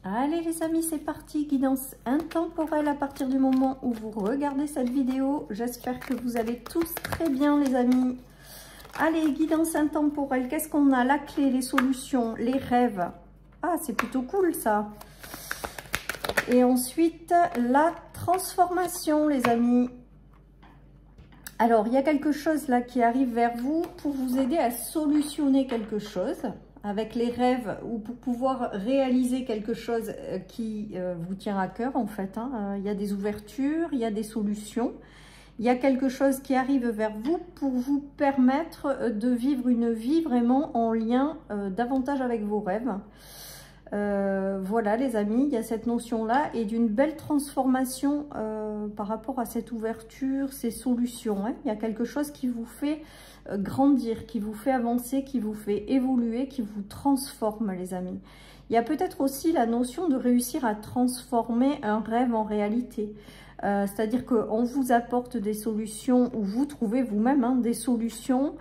Allez les amis, c'est parti, guidance intemporelle à partir du moment où vous regardez cette vidéo. J'espère que vous allez tous très bien les amis. Allez, guidance intemporelle, qu'est-ce qu'on a? La clé, les solutions, les rêves. Ah, c'est plutôt cool ça. Et ensuite, la transformation les amis. Alors, il y a quelque chose là qui arrive vers vous pour vous aider à solutionner quelque chose. Avec les rêves ou pour pouvoir réaliser quelque chose qui vous tient à cœur en fait. Il y a des ouvertures, il y a des solutions. Il y a quelque chose qui arrive vers vous pour vous permettre de vivre une vie vraiment en lien davantage avec vos rêves. Voilà les amis, il y a cette notion-là et d'une belle transformation par rapport à cette ouverture, ces solutions. Il y a quelque chose qui vous fait grandir, qui vous fait avancer, qui vous fait évoluer, qui vous transforme les amis. Il y a peut-être aussi la notion de réussir à transformer un rêve en réalité. C'est-à-dire qu'on vous apporte des solutions ou vous trouvez vous-même des solutions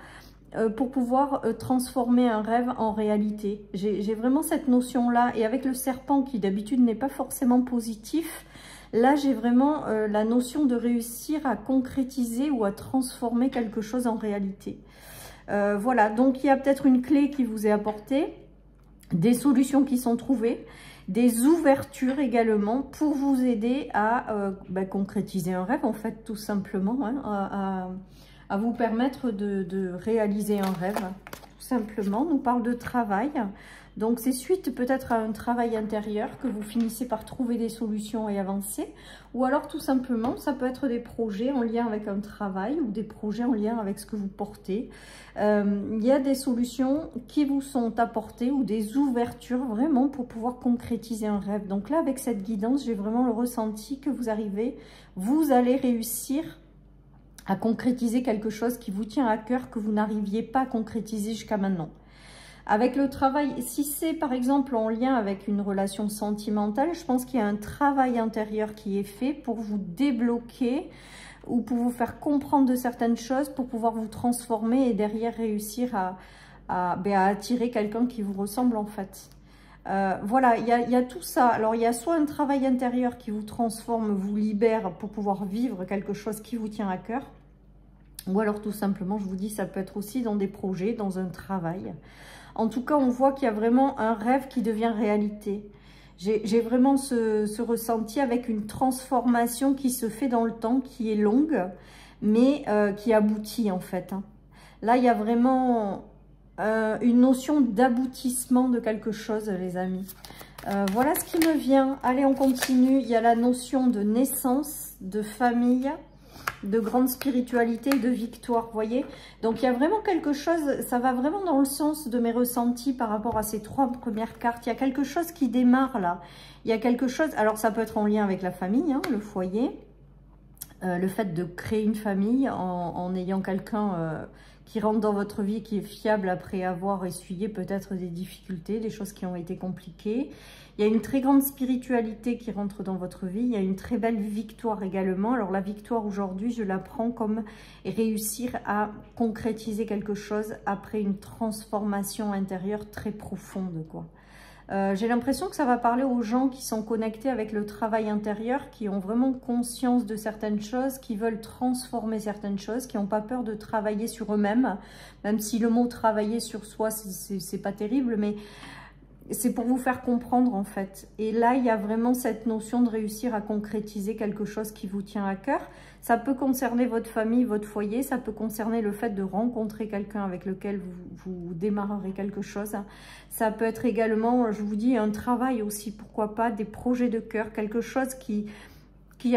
pour pouvoir transformer un rêve en réalité. J'ai vraiment cette notion-là. Et avec le serpent qui d'habitude n'est pas forcément positif, là j'ai vraiment la notion de réussir à concrétiser ou à transformer quelque chose en réalité. Voilà, donc il y a peut-être une clé qui vous est apportée, des solutions qui sont trouvées, des ouvertures également pour vous aider à concrétiser un rêve en fait tout simplement, à vous permettre de réaliser un rêve, tout simplement. On nous parle de travail, donc c'est suite peut-être à un travail intérieur que vous finissez par trouver des solutions et avancer, ou alors tout simplement, ça peut être des projets en lien avec un travail, ou des projets en lien avec ce que vous portez. Il y a des solutions qui vous sont apportées, ou des ouvertures vraiment pour pouvoir concrétiser un rêve. Donc là, avec cette guidance, j'ai vraiment le ressenti que vous allez réussir à concrétiser quelque chose qui vous tient à cœur, que vous n'arriviez pas à concrétiser jusqu'à maintenant. Avec le travail, si c'est par exemple en lien avec une relation sentimentale, je pense qu'il y a un travail intérieur qui est fait pour vous débloquer ou pour vous faire comprendre de certaines choses, pour pouvoir vous transformer et derrière réussir à attirer quelqu'un qui vous ressemble en fait. Voilà, il y a tout ça. Alors, il y a soit un travail intérieur qui vous transforme, vous libère pour pouvoir vivre quelque chose qui vous tient à cœur. Ou alors, tout simplement, je vous dis, ça peut être aussi dans des projets, dans un travail. En tout cas, on voit qu'il y a vraiment un rêve qui devient réalité. J'ai vraiment ce ressenti avec une transformation qui se fait dans le temps, qui est longue, mais qui aboutit en fait. Là, il y a vraiment une notion d'aboutissement de quelque chose, les amis. Voilà ce qui me vient. Allez, on continue. Il y a la notion de naissance, de famille, de grande spiritualité, de victoire, vous voyez. Donc, il y a vraiment quelque chose, ça va vraiment dans le sens de mes ressentis par rapport à ces trois premières cartes. Il y a quelque chose qui démarre là. Il y a quelque chose, alors ça peut être en lien avec la famille, le foyer, le fait de créer une famille en ayant quelqu'un qui rentre dans votre vie, qui est fiable après avoir essuyé peut-être des difficultés, des choses qui ont été compliquées. Il y a une très grande spiritualité qui rentre dans votre vie. Il y a une très belle victoire également. Alors la victoire aujourd'hui, je la prends comme réussir à concrétiser quelque chose après une transformation intérieure très profonde, quoi. J'ai l'impression que ça va parler aux gens qui sont connectés avec le travail intérieur, qui ont vraiment conscience de certaines choses, qui veulent transformer certaines choses, qui n'ont pas peur de travailler sur eux-mêmes, même si le mot travailler sur soi, c'est pas terrible, mais c'est pour vous faire comprendre en fait. Et là, il y a vraiment cette notion de réussir à concrétiser quelque chose qui vous tient à cœur. Ça peut concerner votre famille, votre foyer, ça peut concerner le fait de rencontrer quelqu'un avec lequel vous démarrerez quelque chose. Ça peut être également, je vous dis, un travail aussi, pourquoi pas, des projets de cœur, quelque chose qui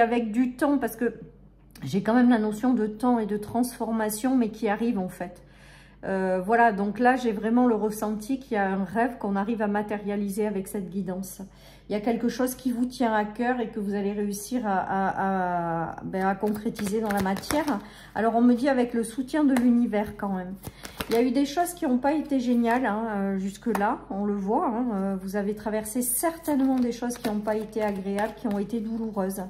avec du temps, parce que j'ai quand même la notion de temps et de transformation, mais qui arrive en fait. Voilà, donc là, j'ai vraiment le ressenti qu'il y a un rêve qu'on arrive à matérialiser avec cette guidance. Il y a quelque chose qui vous tient à cœur et que vous allez réussir à concrétiser dans la matière. Alors, on me dit avec le soutien de l'univers quand même. Il y a eu des choses qui n'ont pas été géniales jusque-là, on le voit. Vous avez traversé certainement des choses qui n'ont pas été agréables, qui ont été douloureuses.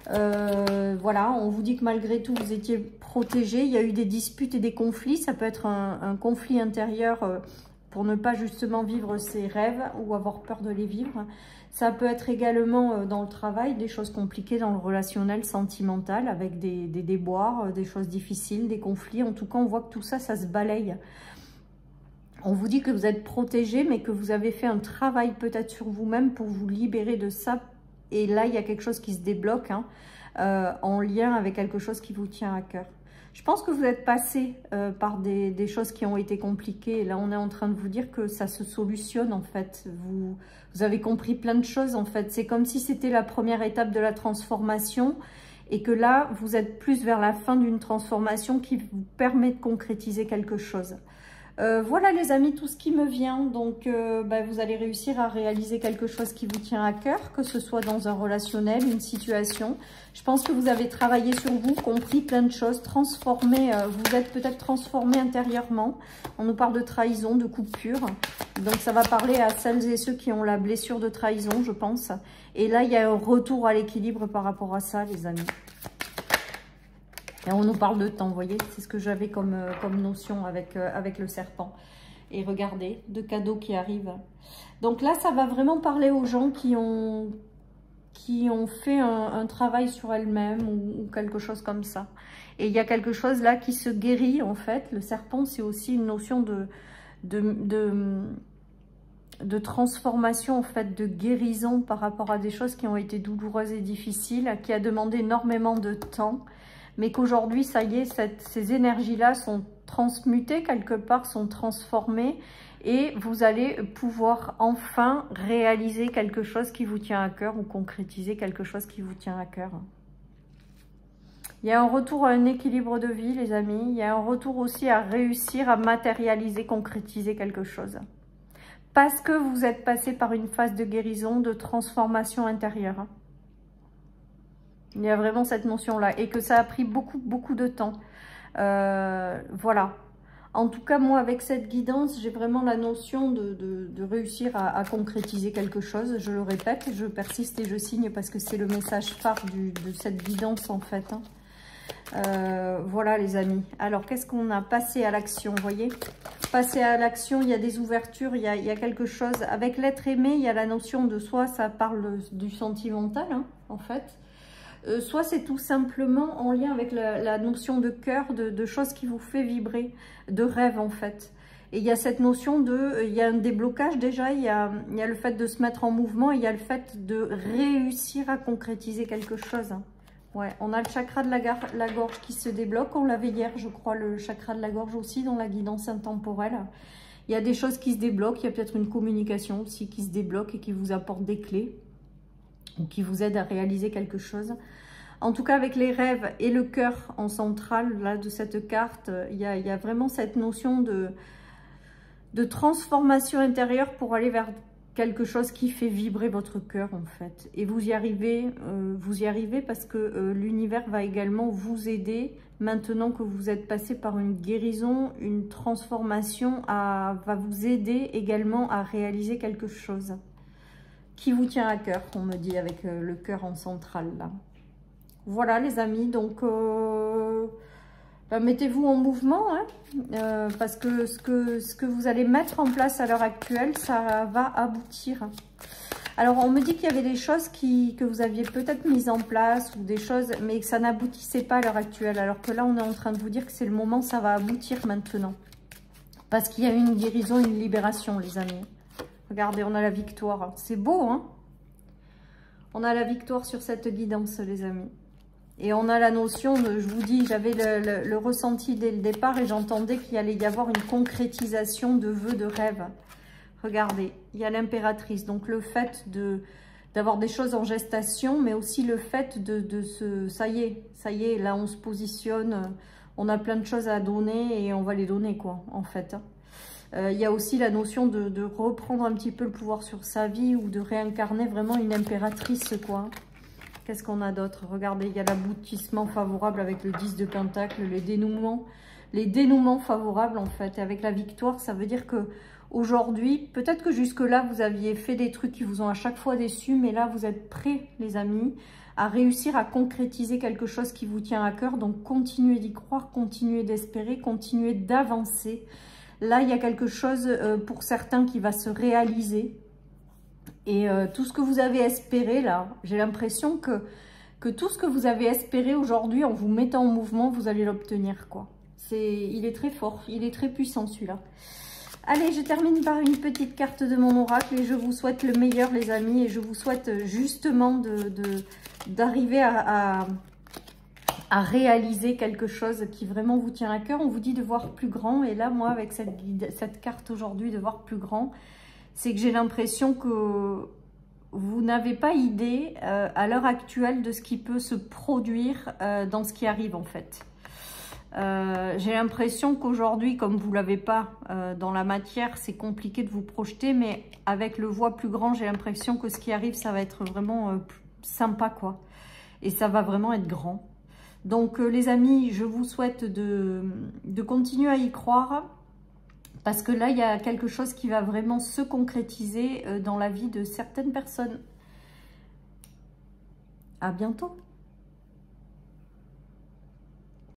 Voilà, on vous dit que malgré tout, vous étiez protégé. Il y a eu des disputes et des conflits. Ça peut être un conflit intérieur pour ne pas justement vivre ses rêves ou avoir peur de les vivre. Ça peut être également dans le travail, des choses compliquées dans le relationnel, sentimental, avec des déboires, des choses difficiles, des conflits. En tout cas, on voit que tout ça, ça se balaye. On vous dit que vous êtes protégé, mais que vous avez fait un travail peut-être sur vous-même pour vous libérer de ça. Et là, il y a quelque chose qui se débloque hein, en lien avec quelque chose qui vous tient à cœur. Je pense que vous êtes passé par des choses qui ont été compliquées. Et là, on est en train de vous dire que ça se solutionne en fait. Vous avez compris plein de choses en fait. C'est comme si c'était la première étape de la transformation et que là, vous êtes plus vers la fin d'une transformation qui vous permet de concrétiser quelque chose. Voilà les amis, tout ce qui me vient. Donc, vous allez réussir à réaliser quelque chose qui vous tient à cœur, que ce soit dans un relationnel, une situation. Je pense que vous avez travaillé sur vous, compris plein de choses, transformé. Vous êtes peut-être transformé intérieurement. On nous parle de trahison, de coupure. Donc, ça va parler à celles et ceux qui ont la blessure de trahison, je pense. Et là, il y a un retour à l'équilibre par rapport à ça, les amis. Et on nous parle de temps, vous voyez, c'est ce que j'avais comme notion avec le serpent. Et regardez, de cadeaux qui arrivent. Donc là, ça va vraiment parler aux gens qui ont fait un travail sur elles-mêmes ou quelque chose comme ça. Et il y a quelque chose là qui se guérit, en fait. Le serpent, c'est aussi une notion de transformation, en fait, de guérison par rapport à des choses qui ont été douloureuses et difficiles, qui a demandé énormément de temps. Mais qu'aujourd'hui, ça y est, ces énergies-là sont transmutées quelque part, sont transformées et vous allez pouvoir enfin réaliser quelque chose qui vous tient à cœur ou concrétiser quelque chose qui vous tient à cœur. Il y a un retour à un équilibre de vie, les amis. Il y a un retour aussi à réussir à matérialiser, concrétiser quelque chose. Parce que vous êtes passé par une phase de guérison, de transformation intérieure. Il y a vraiment cette notion-là. Et que ça a pris beaucoup de temps. Voilà. En tout cas, moi, avec cette guidance, j'ai vraiment la notion de réussir à concrétiser quelque chose. Je le répète, je persiste et je signe parce que c'est le message phare de cette guidance, en fait. Hein. Voilà, les amis. Alors, qu'est-ce qu'on a passé à l'action, vous voyez? Passer à l'action, il y a des ouvertures, il y a quelque chose. Avec l'être aimé, il y a la notion de soit ça parle du sentimental, hein, en fait. Soit c'est tout simplement en lien avec la notion de cœur, de choses qui vous fait vibrer, de rêve en fait. Et il y a cette notion il y a un déblocage déjà, il y a le fait de se mettre en mouvement, et il y a le fait de réussir à concrétiser quelque chose. Ouais, on a le chakra de la gorge qui se débloque, on l'avait hier je crois, le chakra de la gorge aussi dans la guidance intemporelle. Il y a des choses qui se débloquent, il y a peut-être une communication aussi qui se débloque et qui vous apporte des clés. Ou qui vous aide à réaliser quelque chose. En tout cas, avec les rêves et le cœur en centrale là, de cette carte, il y a vraiment cette notion de transformation intérieure pour aller vers quelque chose qui fait vibrer votre cœur en fait. Et vous y arrivez parce que l'univers va également vous aider maintenant que vous êtes passé par une guérison, une transformation, va vous aider également à réaliser quelque chose qui vous tient à cœur, on me dit, avec le cœur en centrale, là. Voilà, les amis, donc, mettez-vous en mouvement, hein, parce que ce que vous allez mettre en place à l'heure actuelle, ça va aboutir. Alors, on me dit qu'il y avait des choses que vous aviez peut-être mises en place, ou des choses, mais que ça n'aboutissait pas à l'heure actuelle, alors que là, on est en train de vous dire que c'est le moment, ça va aboutir maintenant. Parce qu'il y a eu une guérison, une libération, les amis. Regardez, on a la victoire. C'est beau, hein? On a la victoire sur cette guidance, les amis. Et on a la notion de, je vous dis, j'avais le ressenti dès le départ et j'entendais qu'il allait y avoir une concrétisation de vœux, de rêves. Regardez, il y a l'impératrice. Donc, le fait d'avoir des choses en gestation, mais aussi le fait ça y est, là, on se positionne. On a plein de choses à donner et on va les donner, quoi, en fait, hein. Il y a aussi la notion de reprendre un petit peu le pouvoir sur sa vie ou de réincarner vraiment une impératrice, quoi. Qu'est-ce qu'on a d'autre? Regardez, il y a l'aboutissement favorable avec le 10 de Pentacle, les dénouements favorables, en fait. Et avec la victoire, ça veut dire que aujourd'hui, peut-être que jusque-là, vous aviez fait des trucs qui vous ont à chaque fois déçus, mais là, vous êtes prêts, les amis, à réussir à concrétiser quelque chose qui vous tient à cœur. Donc, continuez d'y croire, continuez d'espérer, continuez d'avancer. Là, il y a quelque chose pour certains qui va se réaliser. Et tout ce que vous avez espéré, là, j'ai l'impression que tout ce que vous avez espéré aujourd'hui, en vous mettant en mouvement, vous allez l'obtenir, quoi. Il est très fort, il est très puissant, celui-là. Allez, je termine par une petite carte de mon oracle et je vous souhaite le meilleur, les amis. Et je vous souhaite justement d'arriver à réaliser quelque chose qui vraiment vous tient à cœur. On vous dit de voir plus grand. Et là, moi, avec cette carte aujourd'hui, de voir plus grand, c'est que j'ai l'impression que vous n'avez pas idée à l'heure actuelle de ce qui peut se produire dans ce qui arrive, en fait. J'ai l'impression qu'aujourd'hui, comme vous ne l'avez pas dans la matière, c'est compliqué de vous projeter, mais avec le voix plus grand, j'ai l'impression que ce qui arrive, ça va être vraiment sympa, quoi. Et ça va vraiment être grand. Donc, les amis, je vous souhaite de continuer à y croire, parce que là, il y a quelque chose qui va vraiment se concrétiser dans la vie de certaines personnes. À bientôt!